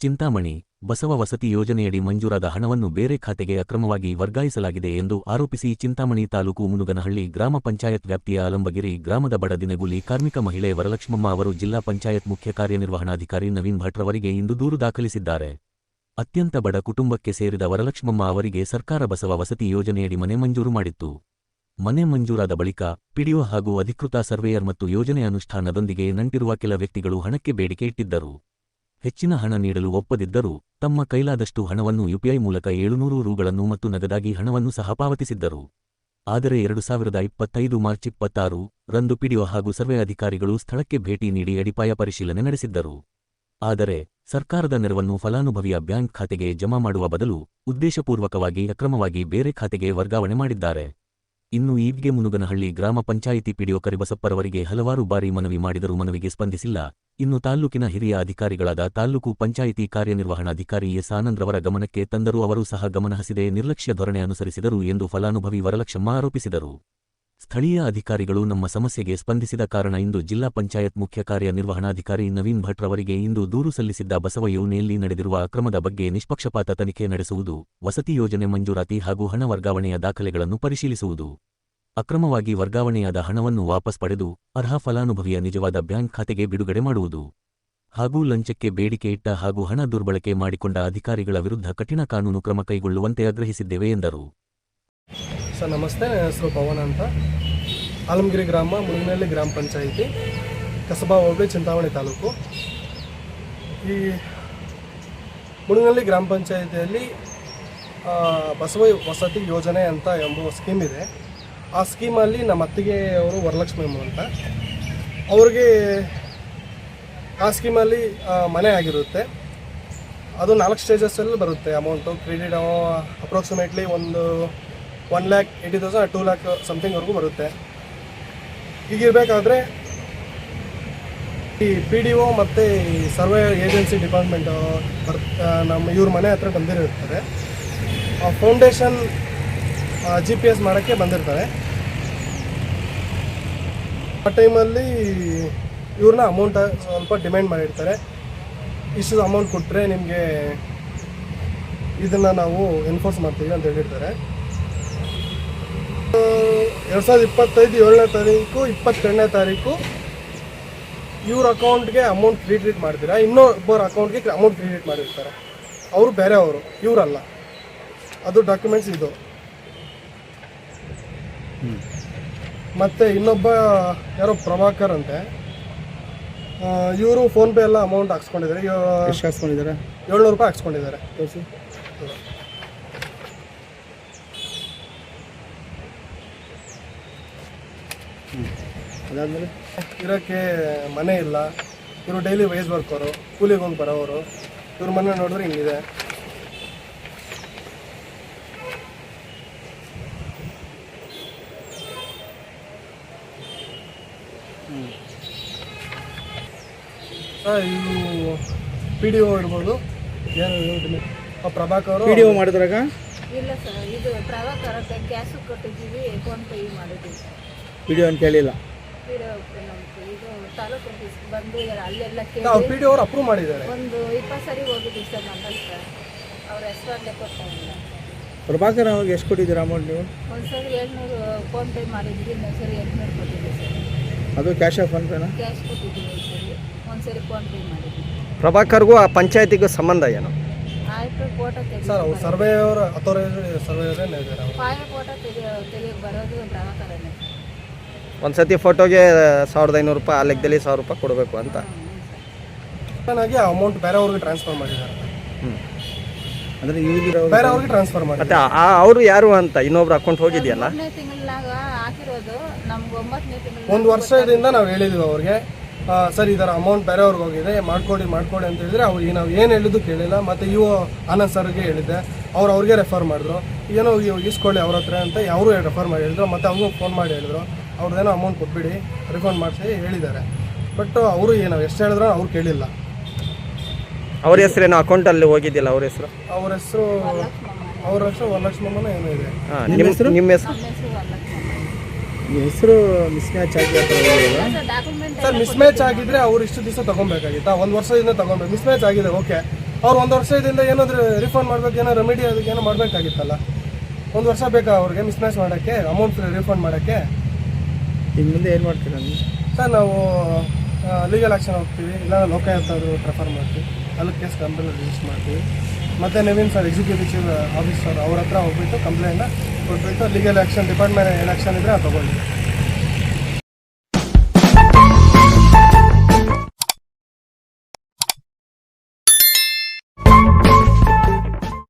ಚಿಂತಾಮಣಿ ಬಸವ ವಸತಿ ಯೋಜನೆಯಡಿ ಮಂಜೂರಾದ ಹಣವನ್ನು ಬೇರೆ ಖಾತೆಗೆ ಅಕ್ರಮವಾಗಿ ವರ್ಗಾಯಿಸಲಾಗಿದೆ ಎಂದು ಆರೋಪಿಸಿ ಚಿಂತಾಮಣಿ ತಾಲೂಕು ಮುನುಗನಹಳ್ಳಿ ಗ್ರಾಮ ಪಂಚಾಯತ್ ವ್ಯಾಪ್ತಿಯ ಅಲಂಬಗಿರಿ ಗ್ರಾಮದ ಬಡ ದಿನಗೂಲಿ ಕಾರ್ಮಿಕ ಮಹಿಳೆ ವರಲಕ್ಷ್ಮಮ್ಮ ಅವರು ಜಿಲ್ಲಾ ಪಂಚಾಯತ್ ಮುಖ್ಯ ಕಾರ್ಯನಿರ್ವಹಣಾಧಿಕಾರಿ ನವೀನ್ ಭಟ್ರವರಿಗೆ ಇಂದು ದೂರು ದಾಖಲಿಸಿದ್ದಾರೆ. ಅತ್ಯಂತ ಬಡ ಕುಟುಂಬಕ್ಕೆ ಸೇರಿದ ವರಲಕ್ಷ್ಮಮ್ಮ ಅವರಿಗೆ ಸರ್ಕಾರ ಬಸವ ವಸತಿ ಯೋಜನೆಯಡಿ ಮನೆ ಮಂಜೂರು ಮಾಡಿತ್ತು. ಮನೆ ಮಂಜೂರಾದ ಬಳಿಕ ಪಿಡಿಒ ಹಾಗೂ ಅಧಿಕೃತ ಸರ್ವೇಯರ್ ಮತ್ತು ಯೋಜನೆ ಅನುಷ್ಠಾನದೊಂದಿಗೆ ನಂಟಿರುವ ಕೆಲ ವ್ಯಕ್ತಿಗಳು ಹಣಕ್ಕೆ ಬೇಡಿಕೆ ಇಟ್ಟಿದ್ದರು. ಹೆಚ್ಚಿನ ಹಣ ನೀಡಲು ಒಪ್ಪದಿದ್ದರೂ ತಮ್ಮ ಕೈಲಾದಷ್ಟು ಹಣವನ್ನು ಯುಪಿಐ ಮೂಲಕ 700 ರೂಗಳನ್ನು ಮತ್ತು ನಗದಾಗಿ ಹಣವನ್ನು ಸಹ ಪಾವತಿಸಿದ್ದರು. ಆದರೆ 2025 ಮಾರ್ಚ್ 26 ರಂದು ಪಿಡಿಒ ಹಾಗೂ ಸರ್ವೆ ಅಧಿಕಾರಿಗಳು ಸ್ಥಳಕ್ಕೆ ಭೇಟಿ ನೀಡಿ ಅಡಿಪಾಯ ಪರಿಶೀಲನೆ ನಡೆಸಿದ್ದರು. ಆದರೆ ಸರ್ಕಾರದ ನೆರವನ್ನು ಫಲಾನುಭವಿಯ ಬ್ಯಾಂಕ್ ಖಾತೆಗೆ ಜಮಾ ಮಾಡುವ ಬದಲು ಉದ್ದೇಶಪೂರ್ವಕವಾಗಿ ಅಕ್ರಮವಾಗಿ ಬೇರೆ ಖಾತೆಗೆ ವರ್ಗಾವಣೆ ಮಾಡಿದ್ದಾರೆ. ಇನ್ನು ಈಗ್ಗೆ ಮುನುಗನಹಳ್ಳಿ ಗ್ರಾಮ ಪಂಚಾಯಿತಿ ಪಿಡಿಒ ಕರಿಬಸಪ್ಪರವರಿಗೆ ಹಲವಾರು ಬಾರಿ ಮನವಿ ಮಾಡಿದರೂ ಮನವಿಗೆ ಸ್ಪಂದಿಸಿಲ್ಲ. ಇನ್ನು ತಾಲ್ಲೂಕಿನ ಹಿರಿಯ ಅಧಿಕಾರಿಗಳಾದ ತಾಲ್ಲೂಕು ಪಂಚಾಯಿತಿ ಕಾರ್ಯನಿರ್ವಹಣಾಧಿಕಾರಿ ಎಸ್ ಆನಂದ್ರವರ ಗಮನಕ್ಕೆ ತಂದರೂ ಅವರು ಸಹ ಗಮನಹರಿಸದೆ ನಿರ್ಲಕ್ಷ್ಯ ಧೋರಣೆ ಅನುಸರಿಸಿದರು ಎಂದು ಫಲಾನುಭವಿ ವರಲಕ್ಷ್ಮಮ್ಮ ಆರೋಪಿಸಿದರು. ಸ್ಥಳೀಯ ಅಧಿಕಾರಿಗಳು ನಮ್ಮ ಸಮಸ್ಯೆಗೆ ಸ್ಪಂದಿಸಿದ ಕಾರಣ ಇಂದು ಜಿಲ್ಲಾ ಪಂಚಾಯತ್ ಮುಖ್ಯ ಕಾರ್ಯನಿರ್ವಹಣಾಧಿಕಾರಿ ನವೀನ್ ಭಟ್ರವರಿಗೆ ಇಂದು ದೂರು ಸಲ್ಲಿಸಿದ್ದ ಬಸವ ಯೋಜನೆಯಲ್ಲಿ ನಡೆದಿರುವ ಅಕ್ರಮದ ಬಗ್ಗೆ ನಿಷ್ಪಕ್ಷಪಾತ ತನಿಖೆ ನಡೆಸುವುದು, ವಸತಿ ಯೋಜನೆ ಮಂಜೂರಾತಿ ಹಾಗೂ ಹಣ ವರ್ಗಾವಣೆಯ ದಾಖಲೆಗಳನ್ನು ಪರಿಶೀಲಿಸುವುದು, ಅಕ್ರಮವಾಗಿ ವರ್ಗಾವಣೆಯಾದ ಹಣವನ್ನು ವಾಪಸ್ ಪಡೆದು ಅರ್ಹ ಫಲಾನುಭವಿಯ ನಿಜವಾದ ಬ್ಯಾಂಕ್ ಖಾತೆಗೆ ಬಿಡುಗಡೆ ಮಾಡುವುದು ಹಾಗೂ ಲಂಚಕ್ಕೆ ಬೇಡಿಕೆ ಇಟ್ಟ ಹಾಗೂ ಹಣ ದುರ್ಬಳಕೆ ಮಾಡಿಕೊಂಡ ಅಧಿಕಾರಿಗಳ ವಿರುದ್ಧ ಕಠಿಣ ಕಾನೂನು ಕ್ರಮ ಕೈಗೊಳ್ಳುವಂತೆ ಆಗ್ರಹಿಸಿದ್ದೇವೆ ಎಂದರು. ಸರ್ ನಮಸ್ತೆ, ನನ್ನ ಹೆಸರು ಪವನ್ ಅಂತ. ಆಲಮಗಿರಿ ಗ್ರಾಮ, ಮುನುಗನಹಳ್ಳಿ ಗ್ರಾಮ ಪಂಚಾಯಿತಿ, ಕಸಬಾ ಹೋಬಳಿ, ಚಿಂತಾಮಣಿ ತಾಲೂಕು. ಈ ಮುನುಗನಹಳ್ಳಿ ಗ್ರಾಮ ಪಂಚಾಯಿತಿಯಲ್ಲಿ ಬಸವ ವಸತಿ ಯೋಜನೆ ಅಂತ ಎಂಬ ಸ್ಕೀಮ್ ಇದೆ. ಆ ಸ್ಕೀಮಲ್ಲಿ ನಮ್ಮ ಅತ್ತಿಗೆ ಅವರು ವರಲಕ್ಷ್ಮಮ್ಮ ಅಂತ, ಅವ್ರಿಗೆ ಆ ಸ್ಕೀಮಲ್ಲಿ ಮನೆ ಆಗಿರುತ್ತೆ. ಅದು 4 ಸ್ಟೇಜಸ್ಸಲ್ಲಿ ಬರುತ್ತೆ ಅಮೌಂಟು. ಕ್ರೆಡಿಟ್ ಅಪ್ರಾಕ್ಸಿಮೇಟ್ಲಿ ಒಂದು 1,80,000 2 lakh ಸಮಥಿಂಗ್ವರೆಗೂ ಬರುತ್ತೆ. ಹೀಗಿರಬೇಕಾದ್ರೆ ಈ PDO ಮತ್ತು ಸರ್ವೆ ಏಜೆನ್ಸಿ ಡಿಪಾರ್ಟ್ಮೆಂಟು ನಮ್ಮ ಇವ್ರ ಮನೆ ಹತ್ರ ಬಂದಿರ್ತಾರೆ. ಫೌಂಡೇಶನ್ GPS ಮಾಡೋಕ್ಕೆ ಬಂದಿರ್ತಾರೆ. ಆ ಟೈಮಲ್ಲಿ ಇವ್ರನ್ನ ಅಮೌಂಟ್ ಸ್ವಲ್ಪ ಡಿಮ್ಯಾಂಡ್ ಮಾಡಿರ್ತಾರೆ. ಇಷ್ಟು ಅಮೌಂಟ್ ಕೊಟ್ಟರೆ ನಿಮಗೆ ಇದನ್ನು ನಾವು ಎನ್ಫೋರ್ಸ್ ಮಾಡ್ತೀವಿ ಅಂತ ಹೇಳಿರ್ತಾರೆ. 2025 7ನೇ ತಾರೀಕು 22ನೇ ತಾರೀಕು ಇವ್ರ ಅಕೌಂಟ್ಗೆ ಅಮೌಂಟ್ ಕ್ರೆಡಿಟ್ ಮಾಡ್ತೀರಾ, ಇನ್ನೊಬ್ಬರ ಅಕೌಂಟ್ಗೆ ಅಮೌಂಟ್ ಕ್ರೆಡಿಟ್ ಮಾಡಿರ್ತಾರೆ. ಅವರು ಬೇರೆಯವರು, ಇವರಲ್ಲ. ಅದು ಡಾಕ್ಯುಮೆಂಟ್ಸ್ ಇದು. ಮತ್ತು ಇನ್ನೊಬ್ಬ ಯಾರೋ ಪ್ರಭಾಕರ್ ಅಂತೆ, ಇವರು ಫೋನ್ಪೇ ಎಲ್ಲ ಅಮೌಂಟ್ ಹಾಕ್ಸ್ಕೊಂಡಿದ್ದಾರೆ. ಎಷ್ಟು ಹಾಕ್ಸ್ಕೊಂಡಿದ್ದಾರೆ? 700 ರೂಪಾಯಿ ಹಾಕ್ಸ್ಕೊಂಡಿದ್ದಾರೆ. ಅದಾದಮೇಲೆ ಇರೋಕ್ಕೆ ಮನೆ ಇಲ್ಲ. ಇವರು ಡೈಲಿ ವೇಜ್ ವರ್ಕರು, ಕೂಲಿಗೆ ಹೋಗಿ ಬರೋವರು. ಇವ್ರ ಮನೆ ನೋಡಿದ್ರೆ ಹಿಂಗಿದೆ. ಇವು PDO ಇರ್ಬೋದು, ಏನು ಪ್ರಭಾಕರ್ PDO ಮಾಡಿದ್ರಾಗ ಇಲ್ಲ ಸರ್, ಇದು ಪ್ರಭಾಕರ್ ಕ್ಯಾಶ್ ಕೊಟ್ಟಿದ್ದೀವಿ, ಫೋನ್ ಪೇ ಮಾಡಿದ್ದೀವಿ. PDO ಅಂತ ಹೇಳಿಲ್ಲ. ಇದು ತಾಲೂಕು ಬಂದು ಅಲ್ಲೆಲ್ಲ PDO ಅವ್ರು ಅಪ್ರೂವ್ ಮಾಡಿದ್ದಾರೆ. ಒಂದು 20 ಸರಿ ಹೋಗಿದ್ದೀವಿ ಸರ್ ನಮ್ಮ ಹತ್ರ. ಅವ್ರ ಹೆಸರಲ್ಲೇ ಕೊಡ್ತಾಯಿಲ್ಲ. ಪ್ರಭಾಕರ್ ಅವ್ರಿಗೆ ಎಷ್ಟು ಕೊಟ್ಟಿದ್ದೀರಾ ಅಮೌಂಟ್ ನೀವು? ಒಂದು ಸರಿ 700 ಫೋನ್ ಪೇ ಮಾಡಿದ್ವಿ, ಇನ್ನೊಂದು ಸರಿ 800 ಕೊಟ್ಟಿದ್ದೀವಿ ಸರ್. ಅದು ಕ್ಯಾಶ್ ಆಫ್ ಫೋನ್ ಪೇನಾ? ಕ್ಯಾಶ್ ಕೊಟ್ಟಿದ್ದೀವಿ ಒಂದು ಸರಿ ಫೋನ್ ಪೇ ಮಾಡಿದ್ವಿ. ಪ್ರಭಾಕರ್ಗೂ ಆ ಪಂಚಾಯತಿಗೂ ಸಂಬಂಧ ಏನು? ಆಯ್ತು, ಫೋಟೋ ತೆಗಿ ಸರ್ ಅವ್ರು ಸರ್ವೇಯವರು ಅಥೋರೈಸ್ಡ್ ಸರ್ವೇಯರೇ ಇದ್ದಾರೆ. ಫೋಟೋ ತೆಗಿಯೋಕೆ ಬರೋದು ಪ್ರಭಾಕರನೇ. ಒಂದು ಸತಿ ಫೋಟೋಗೆ 1,500 ರೂಪಾಯಿ, ಆ ಲೆಕ್ಕದಲ್ಲಿ 1,000 ರೂಪಾಯಿ ಕೊಡಬೇಕು ಅಂತ. ಚೆನ್ನಾಗಿ ಅಮೌಂಟ್ ಬೇರೆಯವ್ರಿಗೆ ಟ್ರಾನ್ಸ್ಫರ್ ಮಾಡಿದ್ದಾರೆ. ಅಂದರೆ ಇವ್ರಿಗೆ ಬೇರೆಯವ್ರಿಗೆ ಟ್ರಾನ್ಸ್ಫರ್ ಮಾಡಿ. ಮತ್ತೆ ಅವರು ಯಾರು ಅಂತ ಇನ್ನೊಬ್ರು ಅಕೌಂಟ್ ಹೋಗಿದೆಯಲ್ಲ? 3ನೇ ತಿಂಗಳಾಗ ಹಾಕಿರೋದು ನಮ್ಗೆ 9ನೇ ತಿಂಗಳು. 1 ವರ್ಷದಿಂದ ನಾವು ಹೇಳಿದ್ವಿ ಅವ್ರಿಗೆ, ಸರ್ ಈ ಥರ ಅಮೌಂಟ್ ಬೇರೆಯವ್ರಿಗೆ ಹೋಗಿದೆ, ಮಾಡ್ಕೊಡಿ ಅಂತ ಹೇಳಿದ್ರೆ ಅವ್ರಿಗೆ ನಾವು ಏನು ಹೇಳಿದ್ದು ಕೇಳಿಲ್ಲ. ಮತ್ತು ಆನಂದ್ ಸರ್ಗೆ ಹೇಳಿದ್ದೆ, ಅವ್ರಿಗೆ ರೆಫರ್ ಮಾಡಿದ್ರು. ಏನೋ ಈಸ್ಕೊಳ್ಳಿ ಅವ್ರ ಹತ್ರ ಅಂತ ಅವರು ರೆಫರ್ ಮಾಡಿ ಹೇಳಿದ್ರು. ಮತ್ತು ಅವ್ರಿಗೂ ಫೋನ್ ಮಾಡಿ ಹೇಳಿದ್ರು, ಅವ್ರದ್ದೇನೋ ಅಮೌಂಟ್ ಕೊಟ್ಬಿಡಿ, ರಿಫಂಡ್ ಮಾಡಿಸಿ ಹೇಳಿದ್ದಾರೆ. ಬಟ್ ಅವರು ಏನು ಎಷ್ಟು ಹೇಳಿದ್ರು ಅವ್ರು ಕೇಳಿಲ್ಲ. ಅವ್ರ ಹೆಸರೇನೋ ಅಕೌಂಟಲ್ಲಿ ಹೋಗಿದ್ದಿಲ್ಲ. ಅವ್ರ ಹೆಸರು ವರಲಕ್ಷ್ಮಮ್ಮನ ಏನೋ ಇದೆ. ನಿಮ್ಮ ಹೆಸರು? ಹೆಸರು ಮಿಸ್ಮ್ಯಾಚ್ ಆಗಿ ಸರ್ ಮಿಸ್ಮ್ಯಾಚ್ ಆಗಿದ್ರೆ ಅವ್ರು ಇಷ್ಟು ದಿವಸ ತಗೊಬೇಕಾಗಿತ್ತಾ? 1 ವರ್ಷದಿಂದ ತಗೊಬೇಕು. ಮಿಸ್ಮ್ಯಾಚ್ ಆಗಿದೆ, ಓಕೆ. ಅವ್ರು 1 ವರ್ಷದಿಂದ ಏನಾದರೂ ರಿಫಂಡ್ ಮಾಡಬೇಕು, ಏನೋ ರೆಮಿಡಿ ಅದಕ್ಕೆ ಏನೋ ಮಾಡಬೇಕಾಗಿತ್ತಲ್ಲ. 1 ವರ್ಷ ಬೇಕಾ ಅವ್ರಿಗೆ ಮಿಸ್ಮ್ಯಾಚ್ ಮಾಡೋಕ್ಕೆ, ಅಮೌಂಟ್ ರಿಫಂಡ್ ಮಾಡೋಕ್ಕೆ? ಈಗ ಮುಂದೆ ಏನು ಮಾಡ್ತೀರಾ ನೀವು? ಸರ್ ನಾವು ಲೀಗಲ್ ಆ್ಯಕ್ಷನ್ ಹೋಗ್ತೀವಿ, ಇಲ್ಲ ಲೋಕಾಯುಕ್ತಾದ್ರು ಪ್ರಿಫರ್ ಮಾಡ್ತೀವಿ, ಅಲ್ಲಿ ಕೇಸ್ ಕಂಪ್ಲೇಂಟ್ ರಿಜಿಸ್ಟರ್ ಮಾಡ್ತೀವಿ. ಮತ್ತು Naveen sir executive chief officer ಅವ್ರ ಹತ್ರ ಹೋಗ್ಬಿಟ್ಟು ಕಂಪ್ಲೇಂಟ್ನ ಕೊಟ್ಬಿಟ್ಟು ಲೀಗಲ್ ಆ್ಯಕ್ಷನ್ ಡಿಪಾರ್ಟ್ಮೆಂಟ್ ಏನು ಆ್ಯಕ್ಷನ್ ಇದ್ದರೆ ಅದು ತೊಗೊಂಡು